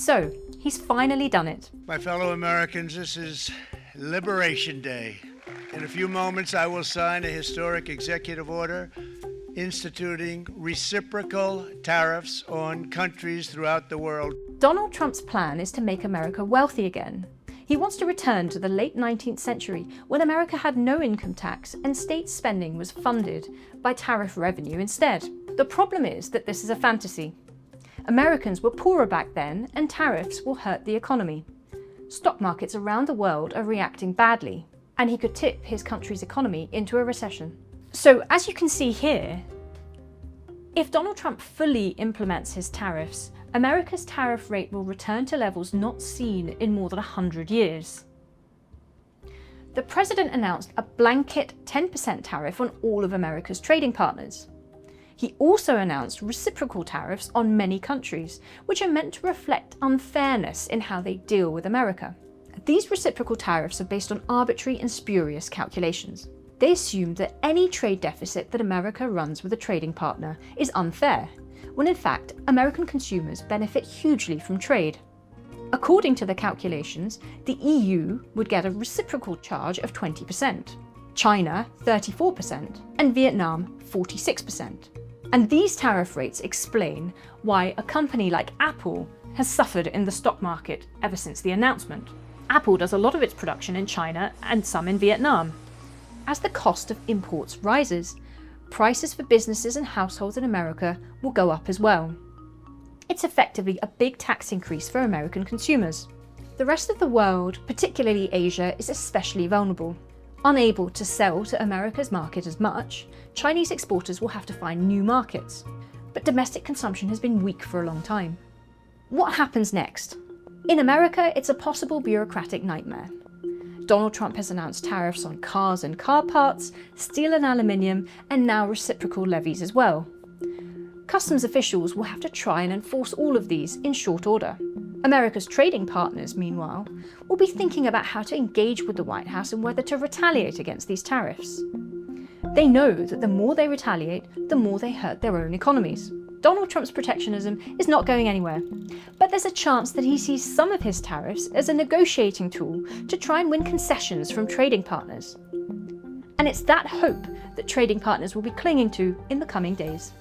So, he's finally done it. My fellow Americans, this is Liberation Day. In a few moments, I will sign a historic executive order instituting reciprocal tariffs on countries throughout the world. Donald Trump's plan is to make America wealthy again. He wants to return to the late 19th century when America had no income tax and state spending was funded by tariff revenue instead. The problem is that this is a fantasy. Americans were poorer back then and tariffs will hurt the economy. Stock markets around the world are reacting badly, and he could tip his country's economy into a recession. So, as you can see here, if Donald Trump fully implements his tariffs, America's tariff rate will return to levels not seen in more than 100 years. The president announced a blanket 10% tariff on all of America's trading partners. He also announced reciprocal tariffs on many countries, which are meant to reflect unfairness in how they deal with America. These reciprocal tariffs are based on arbitrary and spurious calculations. They assume that any trade deficit that America runs with a trading partner is unfair, when in fact, American consumers benefit hugely from trade. According to the calculations, the EU would get a reciprocal charge of 20%, China 34%, and Vietnam 46%. And these tariff rates explain why a company like Apple has suffered in the stock market ever since the announcement. Apple does a lot of its production in China and some in Vietnam. As the cost of imports rises, prices for businesses and households in America will go up as well. It's effectively a big tax increase for American consumers. The rest of the world, particularly Asia, is especially vulnerable. Unable to sell to America's market as much, Chinese exporters will have to find new markets. But domestic consumption has been weak for a long time. What happens next? In America, it's a possible bureaucratic nightmare. Donald Trump has announced tariffs on cars and car parts, steel and aluminium, and now reciprocal levies as well. Customs officials will have to try and enforce all of these in short order. America's trading partners, meanwhile, will be thinking about how to engage with the White House and whether to retaliate against these tariffs. They know that the more they retaliate, the more they hurt their own economies. Donald Trump's protectionism is not going anywhere, but there's a chance that he sees some of his tariffs as a negotiating tool to try and win concessions from trading partners. And it's that hope that trading partners will be clinging to in the coming days.